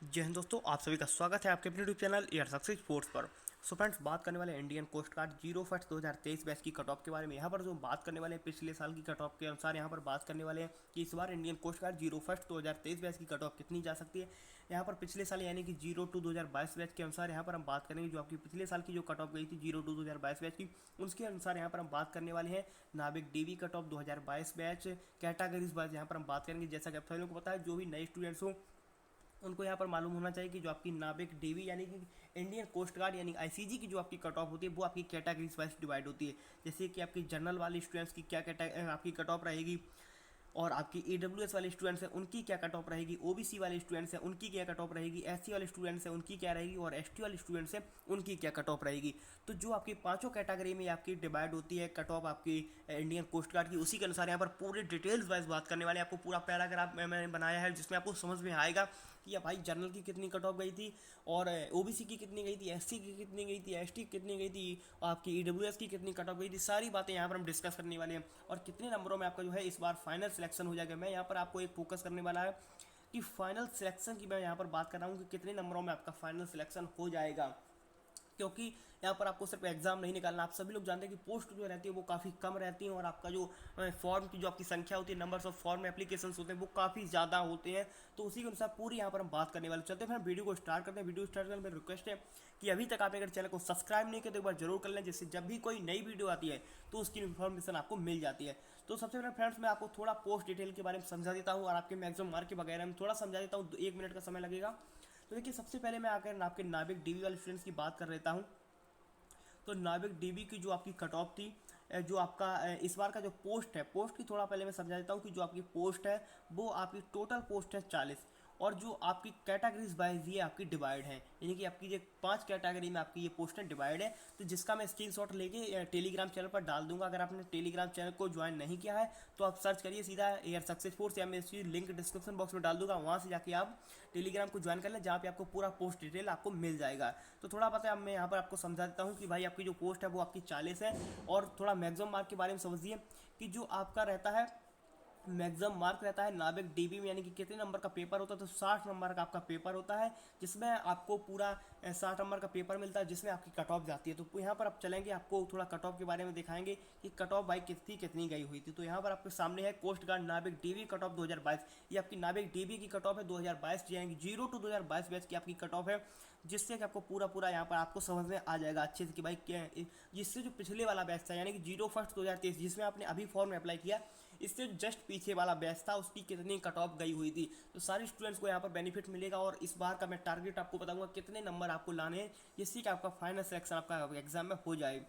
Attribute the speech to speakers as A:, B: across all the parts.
A: जय हिंद दोस्तों, आप सभी का स्वागत है आपके अपने YouTube channel Air Success Sports पर। सो फ्रेंड्स, बात करने वाले Indian coast guard zero first 2023 batch की कट ऑफ के बारे में। यहाँ पर जो बात करने वाले हैं पिछले साल की कट ऑफ के अनुसार, यहाँ पर बात करने वाले हैं कि इस बार Indian coast guard zero first 2023 batch की कट ऑफ कितनी जा सकती है। यहाँ पर पिछले साल यानी कि 02/2022 बैच के अनुसार यहाँ पर हम बात करेंगे जो आपकी पिछले साल की जो कट ऑफ गई थी 02/2022 बैच की, उसके अनुसार यहाँ पर हम बात करने वाले हैं नाविक DV cut off 2022 batch categories wise यहाँ पर हम बात करेंगे। जैसा कि आप सभी लोगों को पता है, जो भी नए स्टूडेंट्स हो उनको यहाँ पर मालूम होना चाहिए कि जो आपकी नाविक डीवी यानी कि इंडियन कोस्ट गार्ड यानी आईसीजी की जो आपकी कट ऑफ होती है वो आपकी कैटेगरीज वाइज डिवाइड होती है। जैसे कि आपकी जनरल वाले स्टूडेंट्स की क्या आपकी कट ऑफ रहेगी, और आपकी ईडब्ल्यूएस वाले स्टूडेंट्स हैं उनकी क्या कट ऑफ रहेगी, ओबीसी वाले स्टूडेंट्स हैं उनकी क्या कट ऑफ रहेगी, एससी वाले स्टूडेंट्स हैं उनकी क्या रहेगी, और एसटी वाले स्टूडेंट्स हैं उनकी क्या कट ऑफ रहेगी। तो जो आपकी पांचों कैटेगरी में आपकी डिवाइड होती है कट ऑफ आपकी इंडियन कोस्ट गार्ड की, उसी के अनुसार यहाँ पर पूरे डिटेल्स वाइज बात करने वाले हैं। आपको पूरा पैराग्राफ मैंने बनाया है जिसमें आपको समझ में आएगा कि या भाई जनरल की कितनी कट ऑफ गई थी, और ओबीसी की कितनी गई थी, एससी की कितनी गई थी, एसटी की कितनी गई थी, आपकी ईडब्ल्यूएस की कितनी कट ऑफ गई थी। सारी बातें यहाँ पर हम डिस्कस करने वाले हैं, और कितने नंबरों में आपका जो है इस बार फाइनल सिलेक्शन हो जाएगा। मैं यहाँ पर आपको एक फोकस करने वाला है कि फाइनल सिलेक्शन की मैं यहाँ पर बात कर रहा हूँ कि कितने नंबरों में आपका फाइनल सिलेक्शन हो जाएगा। क्योंकि यहाँ पर आपको सिर्फ एग्जाम नहीं निकालना, आप सभी लोग जानते हैं कि पोस्ट जो रहती है वो काफ़ी कम रहती है, और आपका जो फॉर्म की जो आपकी संख्या होती है, नंबर्स ऑफ फॉर्म एप्लीकेशन होते हैं वो काफ़ी ज़्यादा होते हैं। तो उसी के अनुसार पूरी यहाँ पर हम बात करने वाले। चलते हैं वीडियो को स्टार्ट करते हैं। वीडियो स्टार्ट करने में रिक्वेस्ट है कि अभी तक आपने अगर चैनल को सब्सक्राइब नहीं किया तो एक बार जरूर कर लें, जिससे जब भी कोई नई वीडियो आती है तो उसकी इन्फॉर्मेशन आपको मिल जाती है। तो सबसे पहले फ्रेंड्स, मैं आपको थोड़ा पोस्ट डिटेल के बारे में समझा देता हूँ, और आपके मैक्सिमम मार्क के वगैरह में थोड़ा समझा देता हूँ, 1 मिनट का समय लगेगा। तो देखिए, सबसे पहले मैं आकर आपके नाविक डीवी वाले स्टूडेंट्स की बात कर लेता हूँ। तो नाविक डीबी की जो आपकी कट ऑफ थी, जो आपका इस बार का जो पोस्ट है, पोस्ट की थोड़ा पहले मैं समझा देता हूँ कि जो आपकी पोस्ट है वो आपकी टोटल पोस्ट है 40, और जो आपकी कैटेगरीज वाइज ये आपकी डिवाइड है, यानी कि आपकी ये 5 कैटेगरी में आपकी ये पोस्टें डिवाइड है। तो जिसका मैं स्क्रीनशॉट लेके टेलीग्राम चैनल पर डाल दूंगा। अगर आपने टेलीग्राम चैनल को ज्वाइन नहीं किया है तो आप सर्च करिए सीधा एयर सक्सेस फोर्स, या मैं इसकी लिंक डिस्क्रिप्शन बॉक्स में डाल दूंगा, वहाँ से जाके आप टेलीग्राम को ज्वाइन कर लें, जहाँ पे आपको पूरा पोस्ट डिटेल आपको मिल जाएगा। तो थोड़ा पता है, मैं यहाँ पर आपको समझा देता हूँ कि भाई आपकी जो पोस्ट है वो आपकी 40 है। और थोड़ा मैक्सिमम मार्क के बारे में समझिए कि जो आपका रहता है मैक्सिमम मार्क रहता है नाविक डीबी में, यानी कि कितने नंबर का पेपर होता है, तो 60 नंबर का आपका पेपर होता है, जिसमें आपको पूरा 60 नंबर का पेपर मिलता है, जिसमें आपकी कट ऑफ जाती है। तो यहाँ पर आप चलेंगे, आपको थोड़ा कट ऑफ के बारे में दिखाएंगे कि कट ऑफ भाई कितनी कितनी गई हुई थी। तो यहाँ पर आपके सामने है कोस्ट गार्ड नाविक डीवी कट ऑफ 2022। ये आपकी नाविक डीबी की कट ऑफ है 2022, यानी कि 02/2022 बैच की आपकी कट ऑफ है, जिससे कि आपको पूरा पूरा यहाँ पर आपको समझ में आ जाएगा अच्छे से कि भाई क्या, जिससे जो पिछले वाला बैच था यानी कि 01/1/2023 जिसमें आपने अभी फॉर्म में अप्लाई किया, इससे जस्ट पीछे वाला बैच था उसकी कितनी कट ऑफ गई हुई थी। तो सारे स्टूडेंट्स को यहाँ पर बेनिफिट मिलेगा, और इस बार का मैं टारगेट आपको बताऊंगा कितने नंबर आपको लाने हैं, जिससे कि आपका फाइनल सिलेक्शन आपका एग्जाम में हो जाए।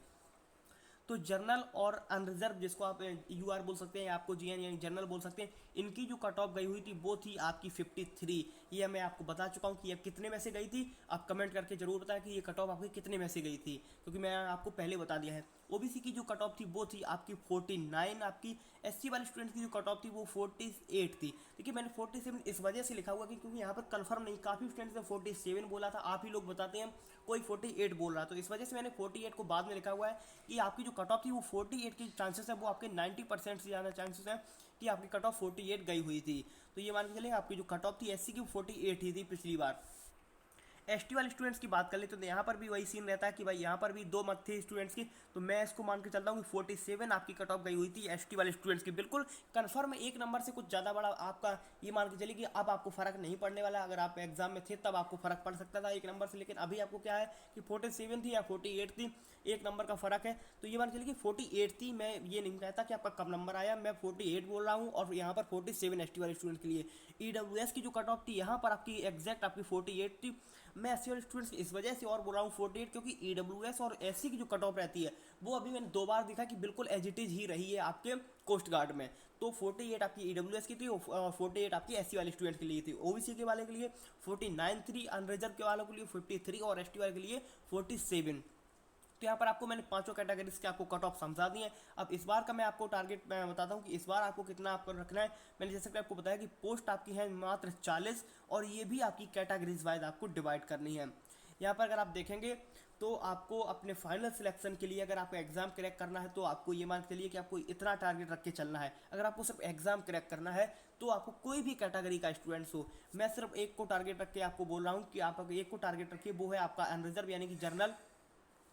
A: तो जर्नल और अनरिजर्व, जिसको आप यूआर बोल सकते हैं, आपको जीएन यानी जनरल बोल सकते हैं, इनकी जो कट ऑफ गई हुई थी वो थी आपकी 53। ये मैं आपको बता चुका हूँ कि ये कितने में से गई थी। आप कमेंट करके जरूर बताएं कि ये कट ऑफ आपकी कितने में से गई थी, क्योंकि मैं आपको पहले बता दिया है। ओबीसी की जो कट ऑफ थी वो थी आपकी 49। आपकी एससी वाले स्टूडेंट की जो कट ऑफ थी वो 48 थी। देखिए, मैंने 47 इस वजह से लिखा हुआ कि क्योंकि यहाँ पर कंफर्म नहीं, काफ़ी स्टूडेंट्स ने 47 बोला था, आप ही लोग बताते हैं कोई 48 बोल रहा, तो इस वजह से मैंने 48 को बाद में लिखा हुआ है कि आपकी जो कट ऑफ थी वो 48 की चांसेस है, वो आपके 90% से ज़्यादा चांसेस है कि आपकी कट ऑफ 48 गई हुई थी। तो ये मान के चलिए आपकी जो कट ऑफ थी एससी की 48 ही थी पिछली बार। एसटी वाले स्टूडेंट्स की बात कर ले तो यहाँ पर भी वही सीन रहता है कि भाई यहाँ पर भी 2 मत थे स्टूडेंट्स की, तो मैं इसको मान के चलता हूँ कि 47 आपकी कट ऑफ गई हुई थी एसटी वाले स्टूडेंट्स की। बिल्कुल कन्फर्म, एक नंबर से कुछ ज़्यादा बड़ा आपका ये मान के चलिए कि अब आपको फर्क नहीं पड़ने वाला। अगर आप एग्जाम में थे तब आपको फर्क पड़ सकता था एक नंबर से, लेकिन अभी आपको क्या है कि 47 थी या 48 थी, एक नंबर का फर्क है। तो ये मान के चलिए कि 48 थी। मैं ये नहीं कहता कि आपका कब नंबर आया, मैं 48 बोल रहा हूँ, और यहाँ पर 47 एसटी वाले स्टूडेंट के लिए। ईडब्ल्यूएस की जो कट ऑफ थी यहाँ पर आपकी एग्जैक्ट आपकी 48 थी। मैं एससी वाले स्टूडेंट्स इस वजह से और बोल रहा हूँ 48, क्योंकि ईडब्ल्यूएस और एससी की जो कट ऑफ रहती है वो अभी मैंने 2 बार देखा कि बिल्कुल एज इट इज ही रही है आपके कोस्ट गार्ड में। तो 48 आपकी ईडब्ल्यूएस की थी, और 48 आपकी एससी वाले स्टूडेंट के लिए थी। ओबीसी के वाले के लिए 49 थी, अनरिजर्व के वालों के लिए 53, और एसटी वाले के लिए 47। तो यहाँ पर आपको मैंने पांचों कैटेगरीज के आपको कट ऑफ समझा दी है। अब इस बार का मैं आपको टारगेट मैं बताता हूँ कि इस बार आपको कितना आपको रखना है। मैंने जैसे कि आपको बताया कि पोस्ट आपकी है मात्र 40, और ये भी आपकी कैटेगरीज वाइज आपको डिवाइड करनी है। यहाँ पर अगर आप देखेंगे तो आपको अपने फाइनल सिलेक्शन के लिए अगर आपको एग्जाम क्रैक करना है तो आपको ये मान के चलिए कि आपको इतना टारगेट रख के चलना है। अगर आपको सिर्फ एग्जाम क्रैक करना है तो आपको कोई भी कैटेगरी का स्टूडेंट्स हो, मैं सिर्फ एक को टारगेट रख के आपको बोल रहा हूँ कि आप एक को टारगेट रखिए, वो है आपका अनरिजर्व यानी कि जनरल।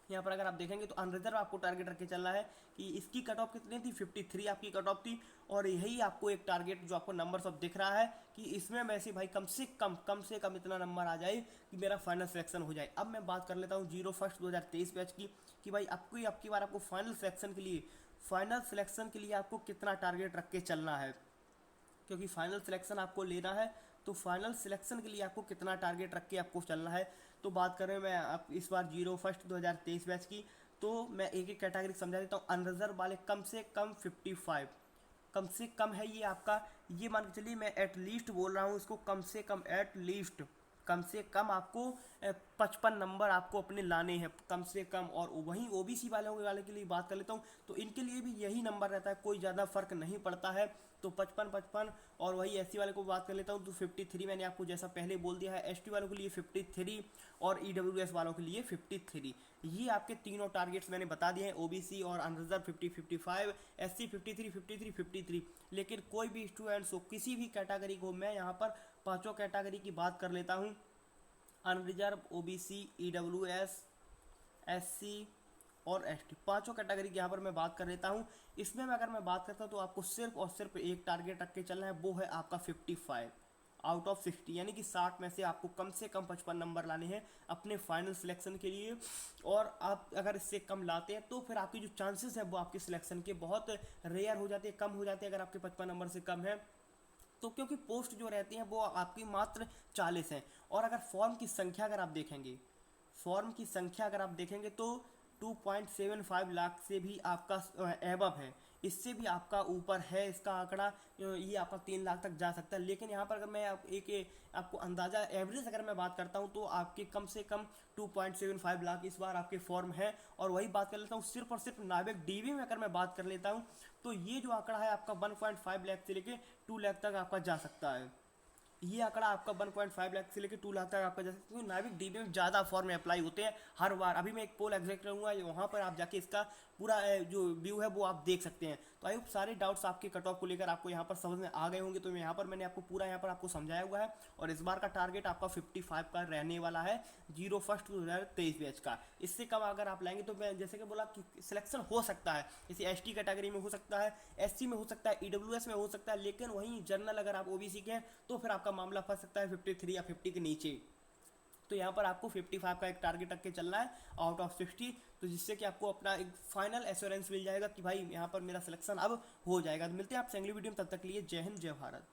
A: यहाँ पर अगर आप देखेंगे तो अनरिजर्व आपको टारगेट रख के चलना है कि इसकी कट ऑफ कितनी थी, 53 आपकी कट ऑफ थी। और यही आपको एक टारगेट जो आपको नंबर सब दिख रहा है कि इसमें मैं से भाई कम से कम इतना नंबर आ जाए कि मेरा फाइनल सिलेक्शन हो जाए। अब मैं बात कर लेता हूँ 01 2023 बैच की कि भाई आपकी बार आपको फाइनल सिलेक्शन के लिए आपको कितना टारगेट रख के चलना है, क्योंकि फाइनल सिलेक्शन आपको लेना है तो फाइनल सिलेक्शन के लिए आपको कितना टारगेट रख के आपको चलना है। तो बात करें मैं आप इस बार 01 2023 बैच की, तो मैं एक एक कैटेगरी समझा देता हूँ। अनरिजर्व वाले कम से कम 55, कम से कम है ये आपका, ये मान के चलिए मैं एटलीस्ट बोल रहा हूँ इसको, कम से कम एटलीस्ट कम से कम आपको 55 नंबर आपको अपने लाने हैं कम से कम। और वहीं ओबीसी वाले के लिए बात कर लेता हूँ तो इनके लिए भी यही नंबर रहता है, कोई ज़्यादा फर्क नहीं पड़ता है। तो 55 और वही एससी वाले को बात कर लेता हूँ तो 53 मैंने आपको जैसा पहले बोल दिया है। एसटी वालों के लिए 53 और ईडब्ल्यूएस वालों के लिए 53। ये आपके तीनों टारगेट्स मैंने बता दिए हैं, ओबीसी और अनरिजर्व 55, एससी 53। लेकिन कोई भी स्टूडेंट्स हो किसी भी कैटेगरी को, मैं यहाँ पर पांचों कैटेगरी की बात कर लेता हूँ, अनरिजर्व, ओबीसी, ईडब्ल्यूएस, एससी और एसटी, पांचों कैटेगरी की यहाँ पर मैं बात कर लेता हूँ। इसमें अगर मैं बात करता हूँ तो आपको सिर्फ और सिर्फ एक टारगेट रख के चलना है, वो है आपका 55 आउट ऑफ 60, यानी कि 60 में से आपको कम से कम 55 नंबर लाने हैं अपने फाइनल सिलेक्शन के लिए। और आप अगर इससे कम लाते हैं तो फिर आपकी जो चांसेस है वो आपके सिलेक्शन के बहुत रेयर हो जाते हैं, कम हो जाते हैं अगर आपके 55 नंबर से कम है तो, क्योंकि पोस्ट जो रहती हैं वो आपकी मात्र 40 हैं। और अगर फॉर्म की संख्या अगर आप देखेंगे तो 2.75 लाख से भी आपका एबव है, इससे भी आपका ऊपर है इसका आंकड़ा, ये आपका 3 लाख तक जा सकता है। लेकिन यहाँ पर अगर मैं आपको अंदाज़ा एवरेज अगर मैं बात करता हूँ तो आपके कम से कम 2.75 लाख इस बार आपके फॉर्म है। और वही बात कर लेता हूँ सिर्फ और सिर्फ नाविक डीवी में अगर मैं बात कर लेता हूँ तो ये जो आंकड़ा है आपका 1.5 लाख से लेके 2 लाख तक आपका जा सकता है। ये आंकड़ा आपका 1.5 लाख से लेकर 2 लाख तक आपका, जैसे क्योंकि नाविक डीबी में ज़्यादा फॉर्म अप्लाई होते हैं हर बार। अभी मैं एक पोल एग्जैक्ट करूँगा, वहाँ पर आप जाके इसका पूरा जो व्यू है वो आप देख सकते हैं। तो आई होप सारे डाउट्स आपके कट ऑफ को लेकर आपको यहाँ पर समझ में आ गए होंगे। तो यहाँ पर मैंने आपको पूरा यहाँ पर आपको समझाया हुआ है। और इस बार का टारगेट आपका 55 का रहने वाला है 01 2023 बैच का। इससे कम अगर आप लाएंगे तो मैं जैसे कि बोला कि सिलेक्शन हो सकता है, जैसे एसटी कैटेगरी में हो सकता है, एससी में हो सकता है, ईडब्ल्यूएस में हो सकता है, लेकिन वहीं जनरल अगर आप ओबीसी के हैं तो फिर आपका मामला फंस सकता है 53 या 50 के नीचे। तो यहाँ पर आपको 55 का एक टारगेट रख के चलना है आउट ऑफ 60, तो जिससे कि आपको अपना एक फाइनल एश्योरेंस मिल जाएगा कि भाई यहाँ पर मेरा सिलेक्शन अब हो जाएगा। तो मिलते हैं आपसे अगली वीडियो में, तब तक के लिए जय हिंद जय भारत।